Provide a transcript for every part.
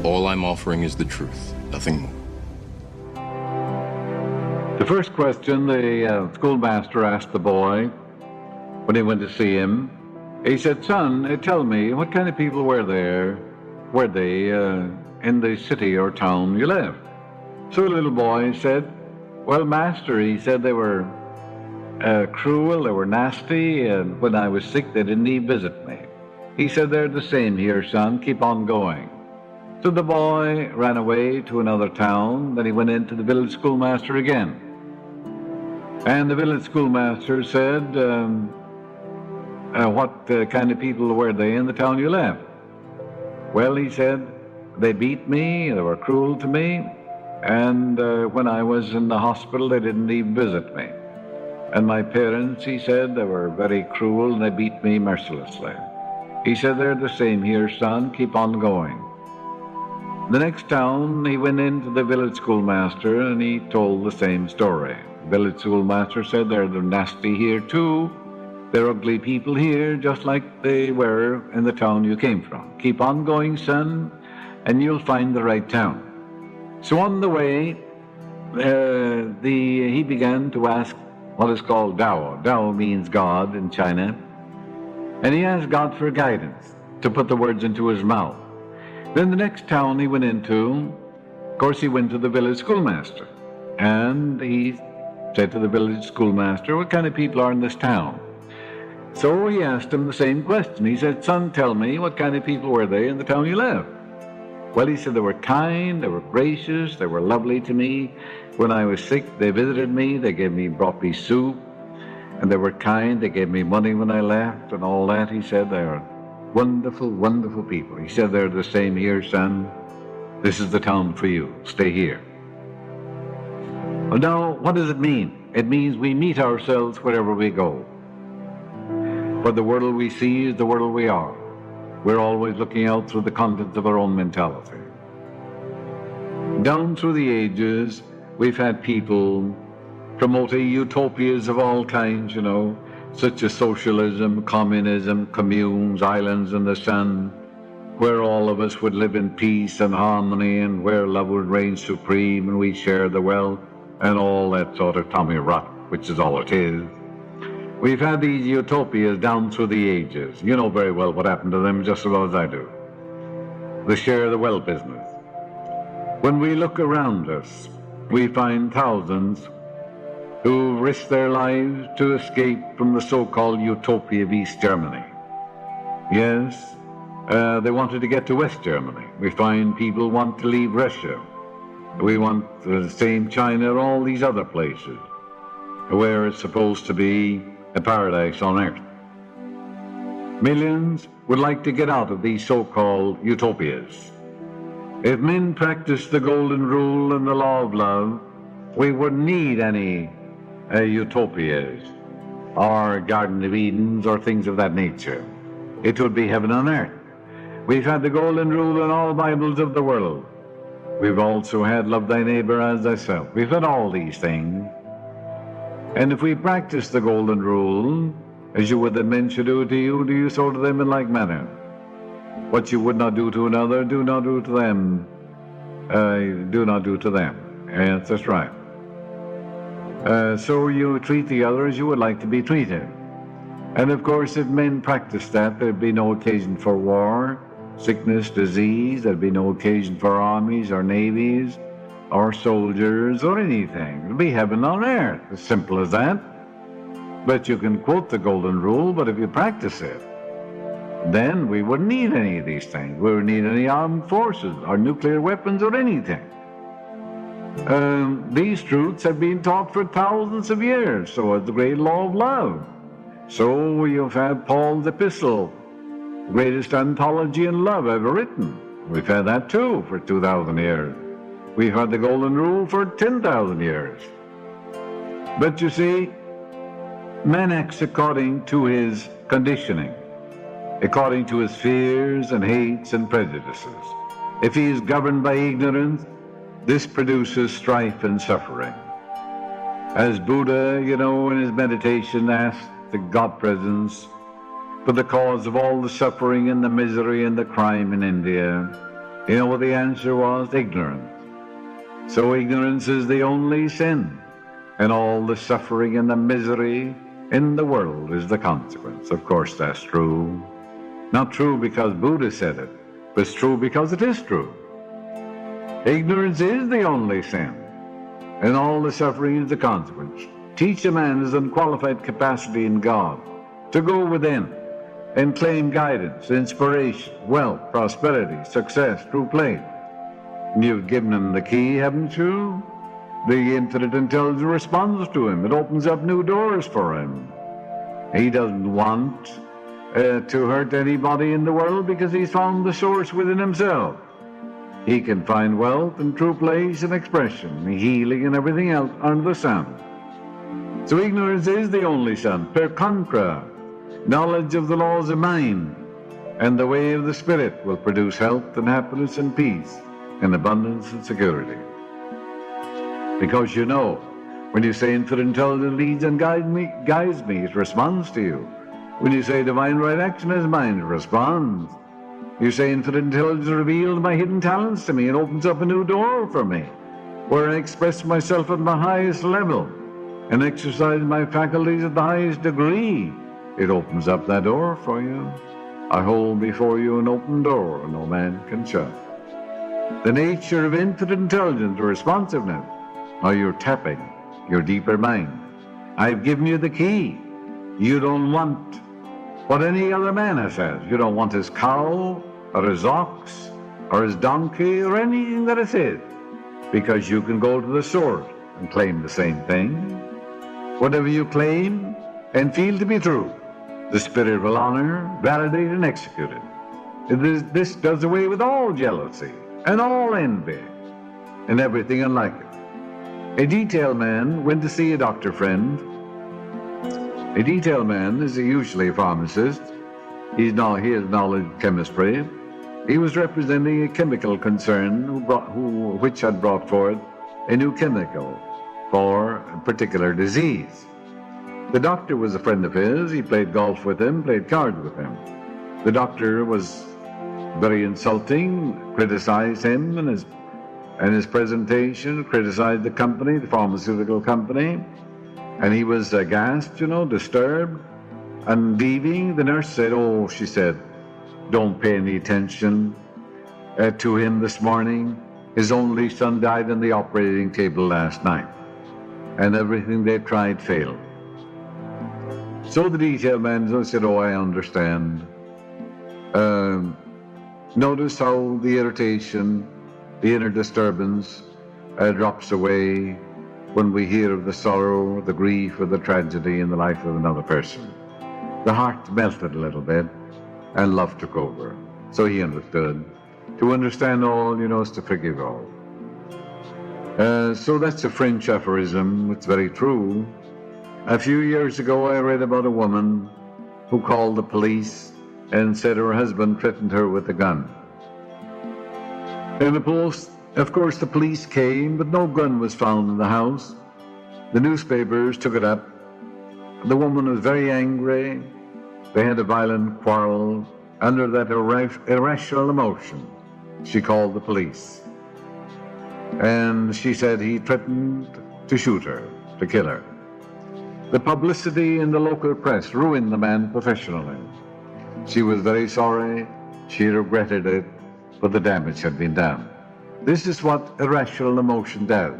All I'm offering is the truth, nothing more. The first question the schoolmaster asked the boy when he went to see him, he said, "Son, tell me, what kind of people were they in the city or town you lived?" So the little boy said, "Well, master," he said, "they were cruel, they were nasty, and when I was sick, they didn't even visit me." He said, "They're the same here, son, keep on going." So the boy ran away to another town, then he went into the village schoolmaster again. And the village schoolmaster said, what kind of people were they in the town you left?" "Well," he said, "they beat me, they were cruel to me, and when I was in the hospital, they didn't even visit me. And my parents," he said, "they were very cruel and they beat me mercilessly." He said, "They're the same here, son, keep on going." The next town, he went into the village schoolmaster and he told the same story. The village schoolmaster said, "They're nasty here too. They're ugly people here, just like they were in the town you came from. Keep on going, son, and you'll find the right town." So on the way, he began to ask what is called Tao. Tao means God in China. And he asked God for guidance, to put the words into his mouth. Then the next town he went into, of course, he went to the village schoolmaster. And he said to the village schoolmaster, "What kind of people are in this town?" So he asked him the same question. He said, "Son, tell me, what kind of people were they in the town you live?" Well, he said, "They were kind, they were gracious, they were lovely to me. When I was sick, they visited me, they brought me soup, and they were kind, they gave me money when I left and all that." He said, "They are wonderful, wonderful people." He said, "They're the same here, son. This is the town for you. Stay here." Well, now, what does it mean? It means we meet ourselves wherever we go. For the world we see is the world we are. We're always looking out through the contents of our own mentality. Down through the ages, we've had people promoting utopias of all kinds, such as socialism, communism, communes, islands in the sun, where all of us would live in peace and harmony and where love would reign supreme and we share the wealth and all that sort of tommy rot, which is all it is. We've had these utopias down through the ages. You know very well what happened to them just as well as I do. The share the wealth business. When we look around us, we find thousands who risked their lives to escape from the so-called utopia of East Germany. Yes, they wanted to get to West Germany. We find people want to leave Russia. We want the same China, all these other places where it's supposed to be a paradise on earth. Millions would like to get out of these so-called utopias. If men practiced the golden rule and the law of love, we wouldn't need any utopias or Garden of Edens or things of that nature. It would be heaven on earth. We've had the golden rule in all Bibles of the world. We've also had love thy neighbor as thyself. We've had all these things. And if we practice the golden rule, as you would that men should do to you, do you so to them in like manner. What you would not do to another, do not do to them. Do not do to them. Yes, that's right. So you treat the other as you would like to be treated. And of course, if men practiced that, there'd be no occasion for war, sickness, disease. There'd be no occasion for armies or navies or soldiers or anything. It'd be heaven on earth, as simple as that. But you can quote the golden rule, but if you practice it, then we wouldn't need any of these things. We wouldn't need any armed forces or nuclear weapons or anything. These truths have been taught for thousands of years. So is the great law of love. So you've had Paul's epistle, greatest anthology in love ever written. We've had that too for 2,000 years. We've had the golden rule for 10,000 years. But you see, man acts according to his conditioning, according to his fears and hates and prejudices. If he is governed by ignorance, this produces strife and suffering. As Buddha, in his meditation asked the God presence for the cause of all the suffering and the misery and the crime in India, You know what the answer was? Ignorance. So ignorance is the only sin, and all the suffering and the misery in the world is the consequence. Of course, that's true. Not true because Buddha said it, but it's true because it is true. Ignorance is the only sin, and all the suffering is the consequence. Teach a man his unqualified capacity in God to go within and claim guidance, inspiration, wealth, prosperity, success, true play. You've given him the key, haven't you? The infinite intelligence responds to him. It opens up new doors for him. He doesn't want to hurt anybody in the world because he's found the source within himself. He can find wealth and true place and expression, healing and everything else under the sun. So ignorance is the only sin. Per contra, knowledge of the laws of mind and the way of the spirit will produce health and happiness and peace and abundance and security. Because you know, when you say infinite intelligence leads and guides me, it responds to you. When you say divine right action is mine, it responds. You say infinite intelligence revealed my hidden talents to me and opens up a new door for me, where I express myself at my highest level and exercise my faculties at the highest degree. It opens up that door for you. I hold before you an open door no man can shut. The nature of infinite intelligence, responsiveness. Now you're tapping your deeper mind. I've given you the key. You don't want what any other man has said. You don't want his cow or his ox or his donkey or anything that it is, because you can go to the source and claim the same thing. Whatever you claim and feel to be true, the Spirit will honor, validate, and execute it. This does away with all jealousy and all envy and everything unlike it. A detail man went to see a doctor friend. A detail man is usually a pharmacist. He has knowledge of chemistry. He was representing a chemical concern which had brought forth a new chemical for a particular disease. The doctor was a friend of his. He played golf with him, played cards with him. The doctor was very insulting, criticized him and his presentation, criticized the company, the pharmaceutical company, and he was aghast, disturbed, and leaving. The nurse said, "Oh," she said, "don't pay any attention to him this morning. His only son died on the operating table last night, and everything they tried failed." So the detail man said, "Oh, I understand." Notice how the irritation, the inner disturbance drops away when we hear of the sorrow, the grief, or the tragedy in the life of another person. The heart melted a little bit, and love took over. So he understood. To understand all, is to forgive all. So that's a French aphorism. It's very true. A few years ago, I read about a woman who called the police and said her husband threatened her with a gun. And of course, the police came, but no gun was found in the house. The newspapers took it up. The woman was very angry. They had a violent quarrel. Under that irrational emotion, she called the police. And she said he threatened to shoot her, to kill her. The publicity in the local press ruined the man professionally. She was very sorry. She regretted it, but the damage had been done. This is what irrational emotion does.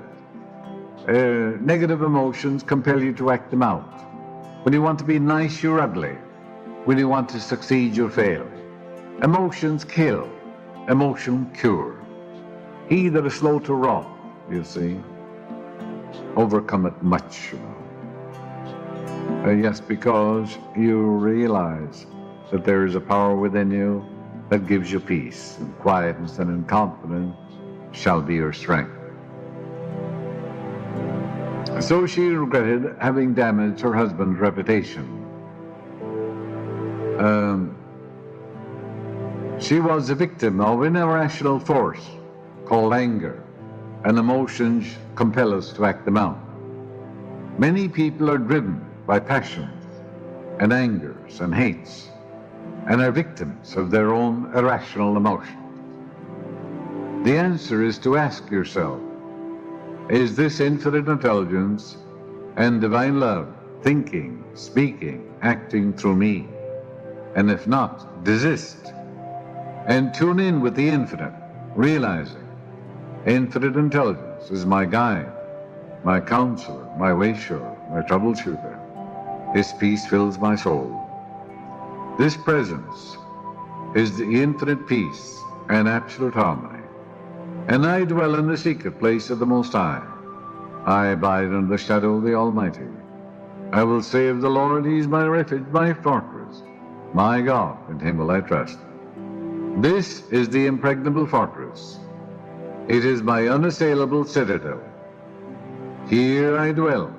Negative emotions compel you to act them out. When you want to be nice, you're ugly. When you want to succeed, you fail. Emotions kill. Emotion cure. He that is slow to wrath, you see, overcometh much. Yes, because you realize that there is a power within you that gives you peace, and quietness, and in confidence shall be your strength. So she regretted having damaged her husband's reputation. She was a victim of an irrational force called anger, and emotions compel us to act them out. Many people are driven by passions and angers and hates, and are victims of their own irrational emotions. The answer is to ask yourself, is this infinite intelligence and divine love thinking, speaking, acting through me? And if not, desist and tune in with the infinite, realizing infinite intelligence is my guide, my counselor, my way-shower, my troubleshooter. His peace fills my soul. This presence is the infinite peace and absolute harmony. And I dwell in the secret place of the Most High. I abide under the shadow of the Almighty. I will say of the Lord, He is my refuge, my fortress, my God, in Him will I trust. This is the impregnable fortress. It is my unassailable citadel. Here I dwell,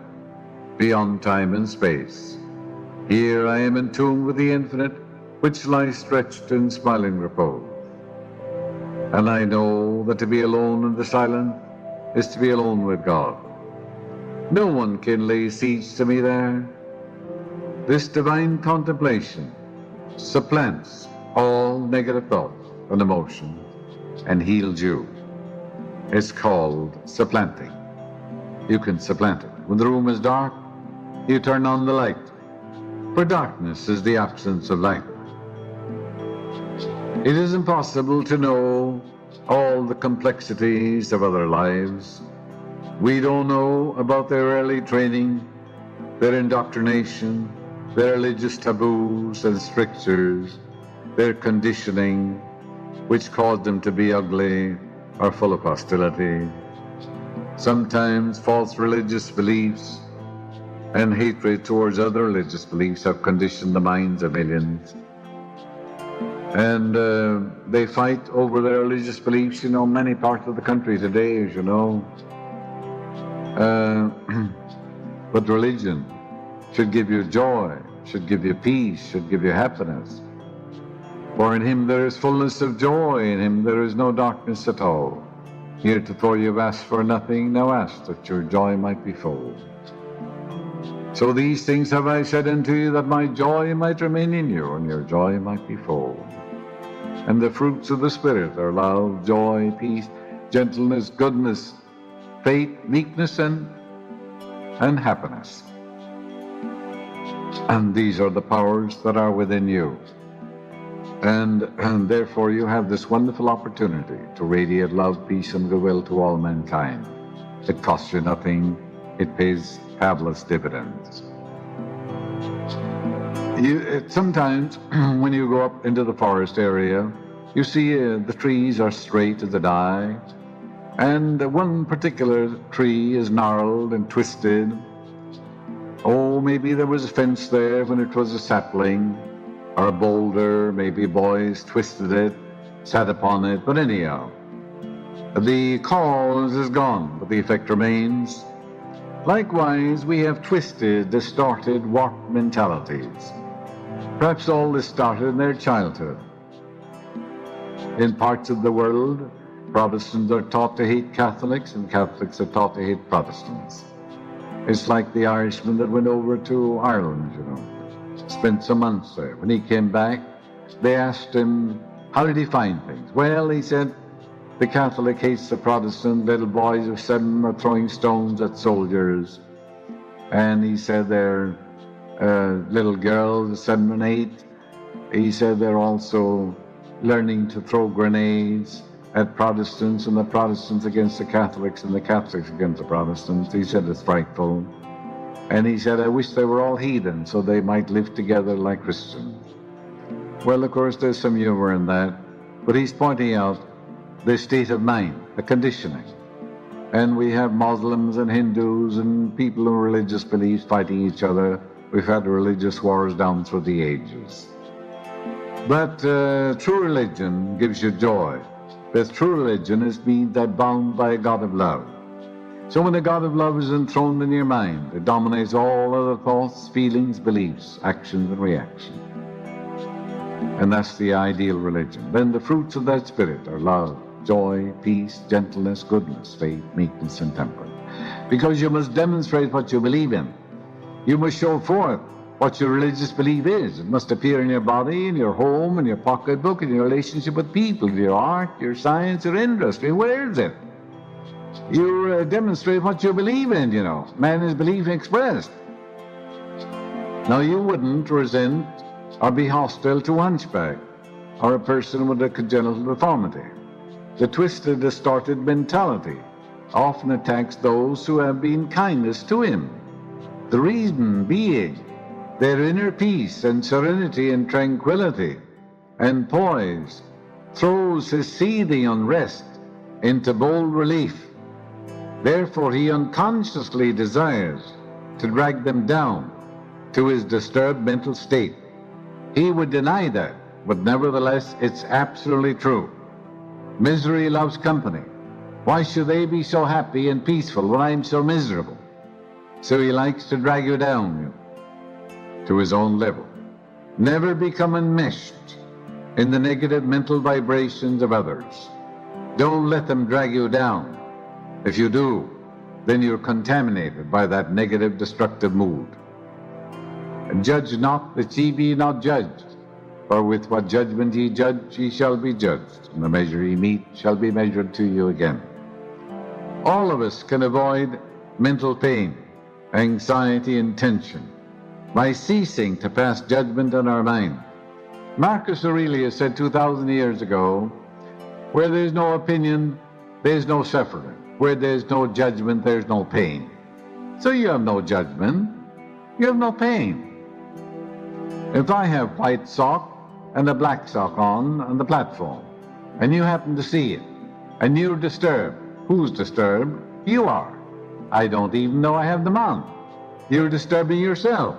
beyond time and space. Here I am in tune with the infinite, which lies stretched in smiling repose. And I know that to be alone in the silence is to be alone with God. No one can lay siege to me there. This divine contemplation supplants all negative thoughts and emotions and heals you. It's called supplanting. You can supplant it. When the room is dark, you turn on the light, for darkness is the absence of light. It is impossible to know all the complexities of other lives. We don't know about their early training, their indoctrination, their religious taboos and strictures, their conditioning, which caused them to be ugly or full of hostility. Sometimes false religious beliefs and hatred towards other religious beliefs have conditioned the minds of millions. And they fight over their religious beliefs, many parts of the country today, as you know. But religion should give you joy, should give you peace, should give you happiness. For in Him there is fullness of joy, in Him there is no darkness at all. Heretofore you have asked for nothing, now ask that your joy might be full. So these things have I said unto you, that my joy might remain in you, and your joy might be full. And the fruits of the Spirit are love, joy, peace, gentleness, goodness, faith, meekness, and happiness. And these are the powers that are within you. And therefore you have this wonderful opportunity to radiate love, peace, and goodwill to all mankind. It costs you nothing. It pays fabulous dividends. Sometimes when you go up into the forest area, you see the trees are straight as a die, and one particular tree is gnarled and twisted. Oh, maybe there was a fence there when it was a sapling, or a boulder, maybe boys twisted it, sat upon it, but anyhow, the cause is gone, but the effect remains. Likewise, we have twisted, distorted, warped mentalities. Perhaps all this started in their childhood. In parts of the world, Protestants are taught to hate Catholics, and Catholics are taught to hate Protestants. It's like the Irishman that went over to Ireland, spent some months there. When he came back, they asked him, how did he find things? Well, he said, the Catholic hates the Protestant. Little boys of 7 are throwing stones at soldiers. And he said they're little girls of 7 and 8. He said they're also learning to throw grenades at Protestants, and the Protestants against the Catholics, and the Catholics against the Protestants. He said it's frightful. And he said, I wish they were all heathen so they might live together like Christians. Well, of course, there's some humor in that, but he's pointing out the state of mind, the conditioning. And we have Muslims and Hindus and people of religious beliefs fighting each other. We've had religious wars down through the ages. But true religion gives you joy. But true religion is being bound by a God of love. So when the God of love is enthroned in your mind, it dominates all other thoughts, feelings, beliefs, actions, and reactions. And that's the ideal religion. Then the fruits of that spirit are love, joy, peace, gentleness, goodness, faith, meekness, and temperance. Because you must demonstrate what you believe in. You must show forth what your religious belief is. It must appear in your body, in your home, in your pocketbook, in your relationship with people, your art, your science, your industry. Where is it? You demonstrate what you believe in, you know. Man is belief expressed. Now, you wouldn't resent or be hostile to a hunchback or a person with a congenital deformity. The twisted, distorted mentality often attacks those who have been kindest to him. The reason being their inner peace and serenity and tranquility and poise throws his seething unrest into bold relief. Therefore, he unconsciously desires to drag them down to his disturbed mental state. He would deny that, but nevertheless, it's absolutely true. Misery loves company. Why should they be so happy and peaceful when I'm so miserable? So he likes to drag you down to his own level. Never become enmeshed in the negative mental vibrations of others. Don't let them drag you down. If you do, then you're contaminated by that negative, destructive mood. And judge not, that ye be not judged. For with what judgment ye judge, ye shall be judged, and the measure ye meet shall be measured to you again. All of us can avoid mental pain, anxiety, and tension by ceasing to pass judgment on our mind. Marcus Aurelius said 2,000 years ago, where there's no opinion, there's no suffering. Where there's no judgment, there's no pain. So you have no judgment, you have no pain. If I have white sock and a black sock on the platform, and you happen to see it, and you're disturbed, who's disturbed? You are. I don't even know I have them on. You're disturbing yourself.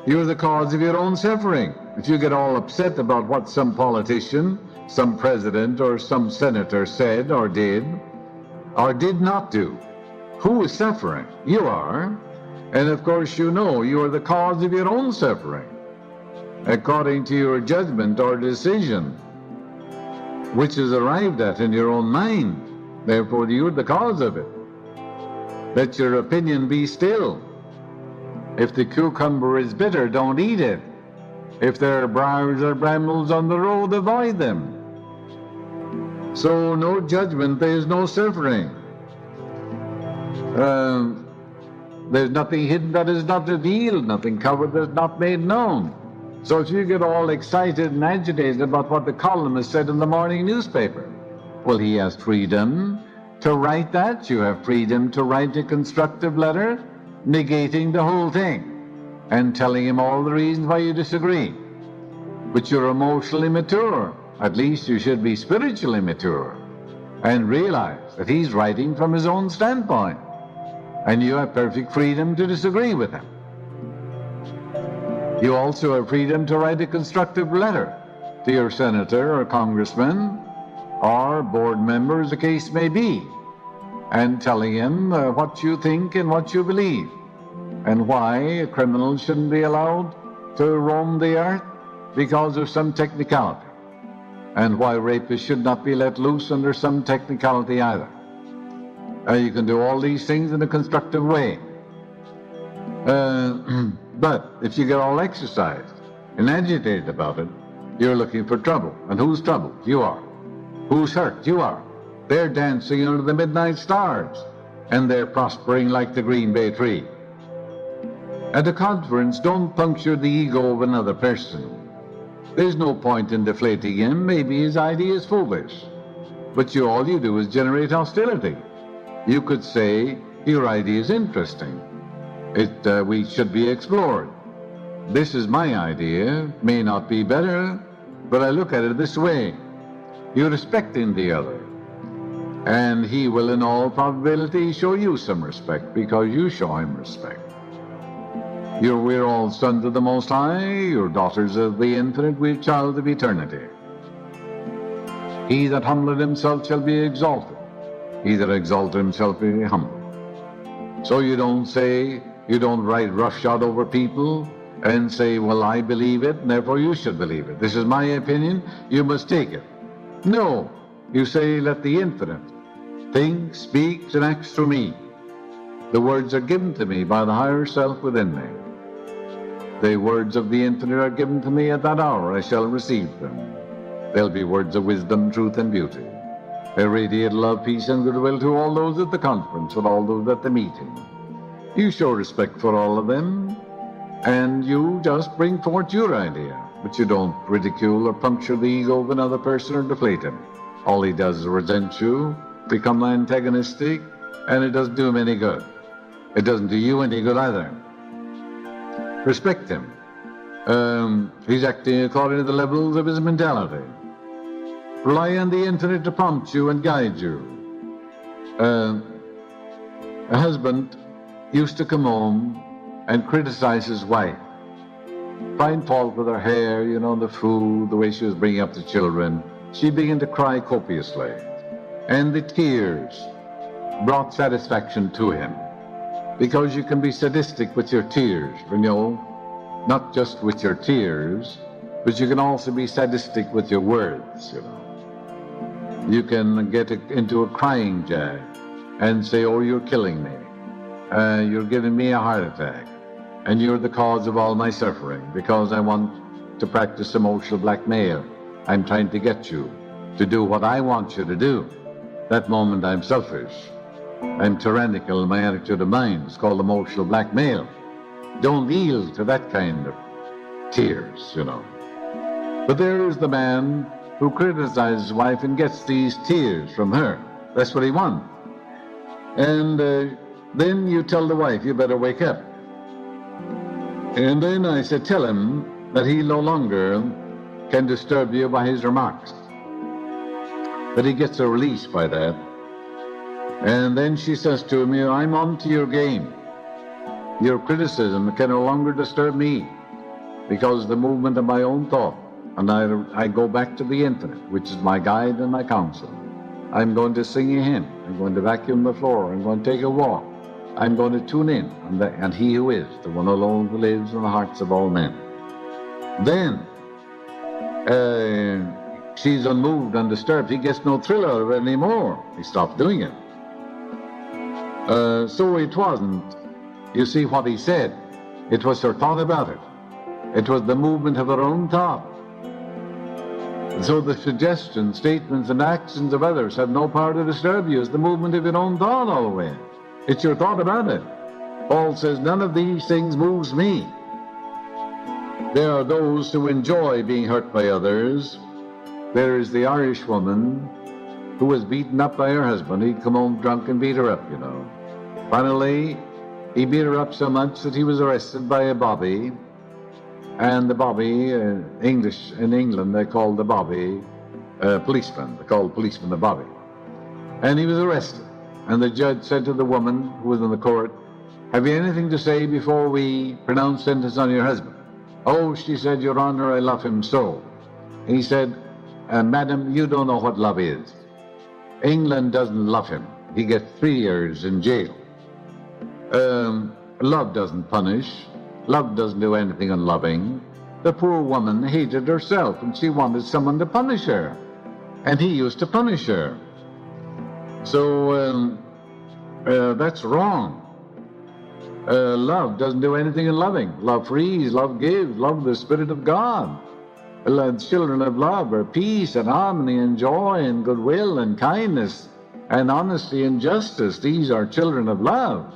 You're the cause of your own suffering. If you get all upset about what some politician, some president, or some senator said or did not do, who is suffering? You are. And of course you know you are the cause of your own suffering, according to your judgment or decision, which is arrived at in your own mind. Therefore you're the cause of it. Let your opinion be still. If the cucumber is bitter, don't eat it. If there are briars or brambles on the road, avoid them. So no judgment, there is no suffering. There's nothing hidden that is not revealed, nothing covered that is not made known. So if you get all excited and agitated about what the columnist said in the morning newspaper, well, he has freedom to write that. You have freedom to write a constructive letter negating the whole thing and telling him all the reasons why you disagree. But you're emotionally mature. At least you should be spiritually mature and realize that he's writing from his own standpoint, and you have perfect freedom to disagree with him. You also have freedom to write a constructive letter to your senator or congressman or board member, as the case may be, and telling him what you think and what you believe, and why a criminal shouldn't be allowed to roam the earth because of some technicality, and why rapists should not be let loose under some technicality either. You can do all these things in a constructive way. But if you get all exercised and agitated about it, you're looking for trouble. And who's troubled? You are. Who's hurt? You are. They're dancing under the midnight stars, and they're prospering like the Green Bay tree. At a conference, don't puncture the ego of another person. There's no point in deflating him. Maybe his idea is foolish, but all you do is generate hostility. You could say, your idea is interesting. We should be explored. This is my idea, may not be better, but I look at it this way. You're respecting the other, and he will in all probability show you some respect because you show him respect. We're all sons of the Most High, you're daughters of the Infinite, we're child of eternity. He that humbleth himself shall be exalted. He that exalteth himself will be humbled. So you don't write roughshod over people and say, well, I believe it, and therefore you should believe it. This is my opinion, you must take it. No, you say, let the Infinite think, speaks, and acts through me. The words are given to me by the higher self within me. The words of the infinite are given to me at that hour. I shall receive them. They'll be words of wisdom, truth, and beauty. They radiate love, peace, and goodwill to all those at the conference and all those at the meeting. You show respect for all of them, and you just bring forth your idea. But you don't ridicule or puncture the ego of another person or deflate him. All he does is resent you, become antagonistic, and it doesn't do him any good. It doesn't do you any good either. Respect him. He's acting according to the levels of his mentality. Rely on the infinite to prompt you and guide you. A husband used to come home and criticize his wife. Find fault with her hair, you know, the food, the way she was bringing up the children. She began to cry copiously. And the tears brought satisfaction to him. Because you can be sadistic with your tears, you know, not just with your tears, but you can also be sadistic with your words, you know. You can get into a crying jag and say, oh, you're killing me. You're giving me a heart attack. And you're the cause of all my suffering because I want to practice emotional blackmail. I'm trying to get you to do what I want you to do. That moment I'm selfish. I'm tyrannical in my attitude of mind. It's called emotional blackmail. Don't yield to that kind of tears, you know. But there is the man who criticizes his wife and gets these tears from her. That's what he wants. And then you tell the wife, you better wake up. And then I said, tell him that he no longer can disturb you by his remarks. That he gets a release by that. And then she says to me, I'm on to your game. Your criticism can no longer disturb me because the movement of my own thought. And I go back to the infinite, which is my guide and my counsel. I'm going to sing a hymn. I'm going to vacuum the floor. I'm going to take a walk. I'm going to tune in on He who is, the one alone who lives in the hearts of all men. Then she's unmoved, undisturbed. He gets no thrill out of it anymore. He stops doing it. So it wasn't, you see what he said. It was her thought about it. It was the movement of her own thought. So the suggestions, statements, and actions of others have no power to disturb you. It's the movement of your own thought always. It's your thought about it. Paul says, none of these things moves me. There are those who enjoy being hurt by others. There is the Irish woman who was beaten up by her husband. He'd come home drunk and beat her up, you know. Finally, he beat her up so much that he was arrested by a bobby. And the bobby, in England, they called the bobby policeman. They called policeman the bobby. And he was arrested. And the judge said to the woman who was in the court, have you anything to say before we pronounce sentence on your husband? Oh, she said, Your Honor, I love him so. He said, Madam, you don't know what love is. England doesn't love him. He gets 3 years in jail. Love doesn't punish. Love doesn't do anything unloving. The poor woman hated herself and she wanted someone to punish her. And he used to punish her. So that's wrong. Love doesn't do anything unloving. Love frees, love gives, love the Spirit of God. Children of love are peace and harmony and joy and goodwill and kindness and honesty and justice. These are children of love.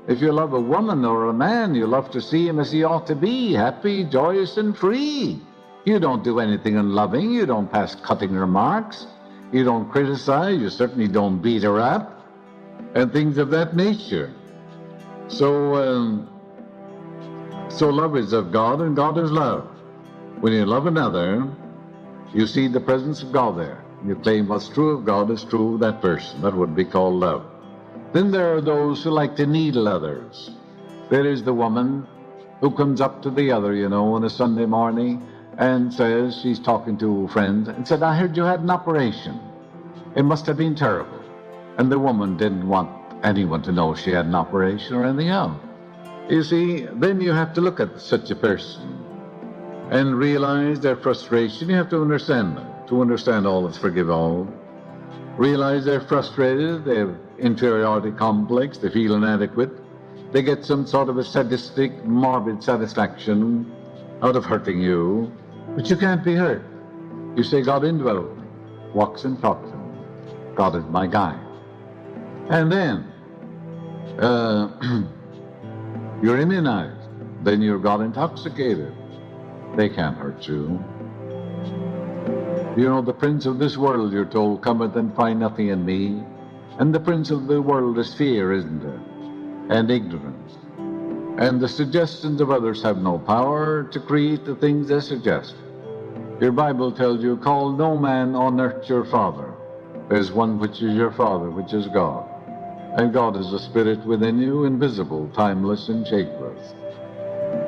If you love a woman or a man, you love to see him as he ought to be, happy, joyous, and free. You don't do anything unloving. You don't pass cutting remarks. You don't criticize. You certainly don't beat her up, and things of that nature. So love is of God, and God is love. When you love another, you see the presence of God there. You claim what's true of God is true of that person. That would be called love. Then there are those who like to needle others. There is the woman who comes up to the other, you know, on a Sunday morning and says, she's talking to a friend, and said, I heard you had an operation. It must have been terrible. And the woman didn't want anyone to know she had an operation or anything else. You see, then you have to look at such a person and realize their frustration. You have to understand them. To understand all is forgive all. realize they're frustrated, they have inferiority complex, they feel inadequate, they get some sort of a sadistic, morbid satisfaction out of hurting you, but you can't be hurt. You say, God indwells me, walks and talks to me. God is my guide. And then you're immunized, then you're God intoxicated. They can't hurt you. You know, the prince of this world, you're told, cometh and find nothing in me. And the prince of the world is fear, isn't it? And ignorance. And the suggestions of others have no power to create the things they suggest. Your Bible tells you, call no man on earth your father. There's one which is your Father, which is God. And God is a spirit within you, invisible, timeless, and changeless.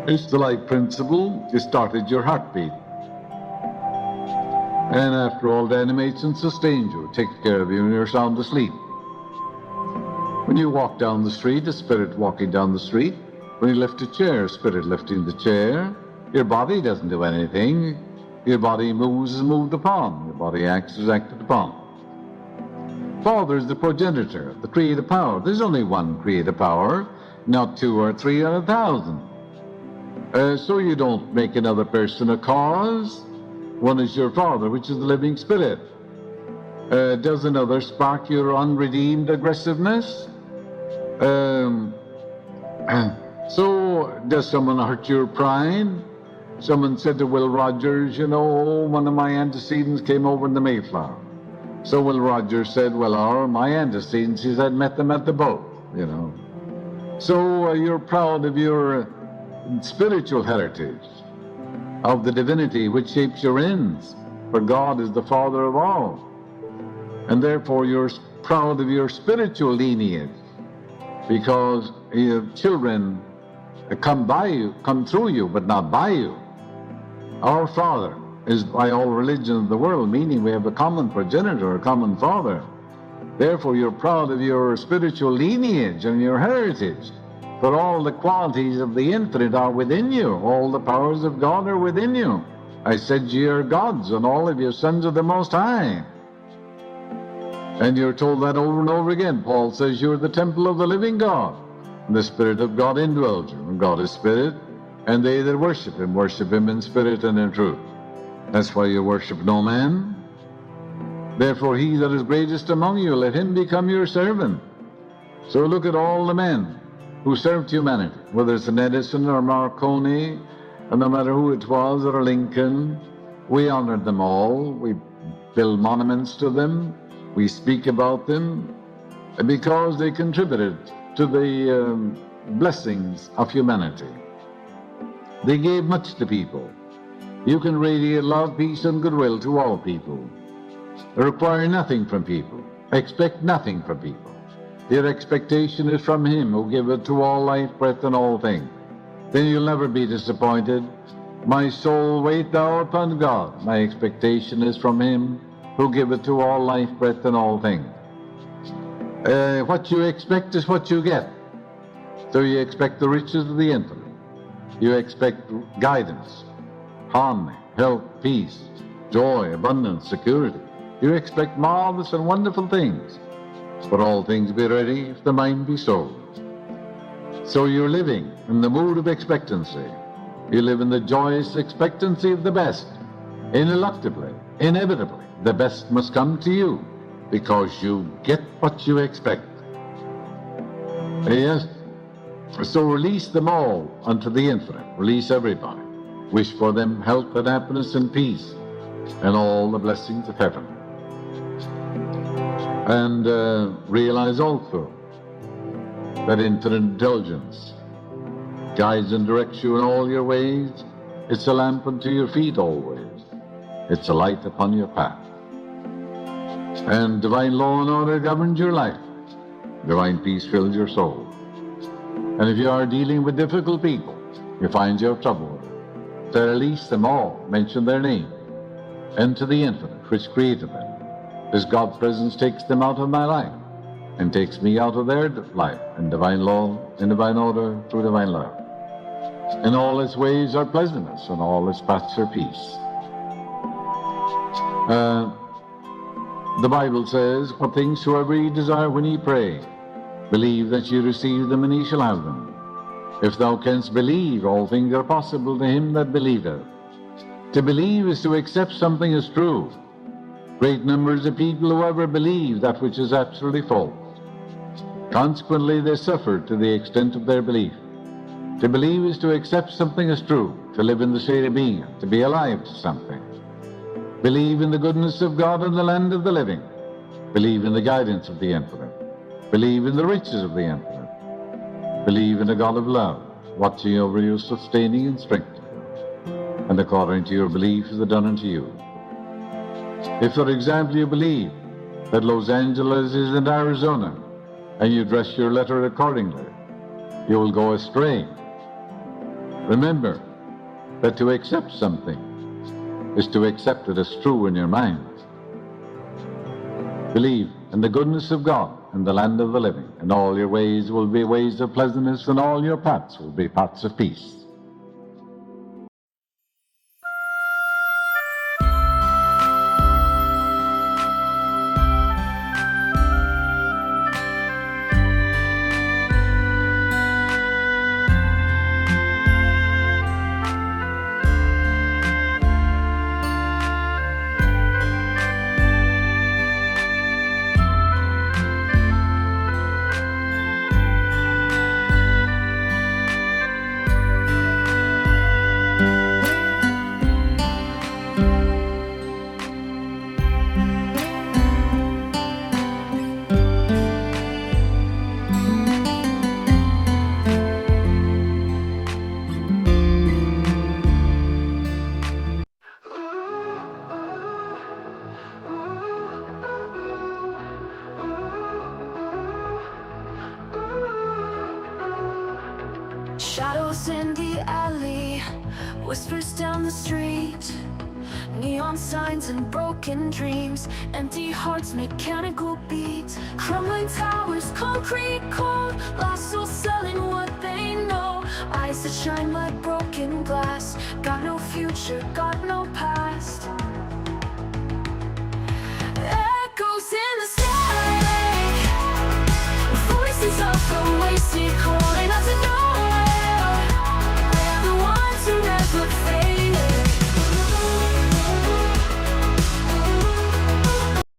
It's the light principle. It started your heartbeat. And after all, it animates and sustains you, takes care of you when you're sound asleep. When you walk down the street, a spirit walking down the street. When you lift a chair, a spirit lifting the chair. Your body doesn't do anything. Your body moves as moved upon. Your body acts as acted upon. Father is the progenitor, the creative power. There's only one creative power, not 2 or 3 or 1,000. So you don't make another person a cause. One is your Father, which is the living spirit. Does another spark your unredeemed aggressiveness? So does someone hurt your pride? Someone said to Will Rogers, you know, one of my antecedents came over in the Mayflower. So Will Rogers said, well, my antecedents, he said, met them at the boat, you know. So you're proud of your spiritual heritage, of the divinity which shapes your ends, for God is the Father of all. And therefore you're proud of your spiritual lineage, because your children come through you, but not by you. Our Father is by all religion of the world, meaning we have a common progenitor, a common Father. Therefore you're proud of your spiritual lineage and your heritage, for all the qualities of the infinite are within you. All the powers of God are within you. I said ye are gods, and all of you sons of the Most High. And you're told that over and over again. Paul says you're the temple of the living God, and the Spirit of God indwells you. And God is Spirit, and they that worship Him in spirit and in truth. That's why you worship no man. Therefore he that is greatest among you, let him become your servant. So look at all the men who served humanity, whether it's an Edison or Marconi, and no matter who it was, or Lincoln. We honored them all. We build monuments to them. We speak about them because they contributed to the blessings of humanity. They gave much to people. You can radiate love, peace, and goodwill to all people. Require nothing from people. Expect nothing from people. Your expectation is from Him who giveth to all life, breath, and all things. Then you'll never be disappointed. My soul, wait thou upon God. My expectation is from Him who giveth to all life, breath, and all things. What you expect is what you get. So you expect the riches of the infinite. You expect guidance, harmony, health, peace, joy, abundance, security. You expect marvelous and wonderful things. But all things be ready if the mind be sold. So you're living in the mood of expectancy. You live in the joyous expectancy of the best. Ineluctably, inevitably, the best must come to you, because you get what you expect. Yes. So release them all unto the infinite. Release everybody. Wish for them health and happiness and peace and all the blessings of heaven. And realize also that infinite intelligence guides and directs you in all your ways. It's a lamp unto your feet always. It's a light upon your path. And divine law and order governs your life. Divine peace fills your soul. And if you are dealing with difficult people, you find you have trouble, to release them all, mention their name, and to the infinite which created them. As God's presence takes them out of my life, and takes me out of their life, in divine law, in divine order, through divine love. And all its ways are pleasantness, and all its paths are peace. The Bible says, "What things soever ye desire when ye pray, believe that ye receive them, and ye shall have them. If thou canst believe, all things are possible to him that believeth." To believe is to accept something as true. Great numbers of people, however, believe that which is absolutely false. Consequently, they suffer to the extent of their belief. To believe is to accept something as true, to live in the state of being it, to be alive to something. Believe in the goodness of God in the land of the living. Believe in the guidance of the infinite. Believe in the riches of the infinite. Believe in a God of love, watching over you, sustaining and strengthening. And according to your belief is done unto you. If, for example, you believe that Los Angeles is in Arizona, and you dress your letter accordingly, you will go astray. Remember that to accept something is to accept it as true in your mind. Believe in the goodness of God in the land of the living, and all your ways will be ways of pleasantness, and all your paths will be paths of peace. Shadows in the alley, whispers down the street, neon signs and broken dreams, empty hearts, mechanical beats, crumbling towers, concrete cold, lost souls selling what they know, eyes that shine like broken glass, got no future, got no past.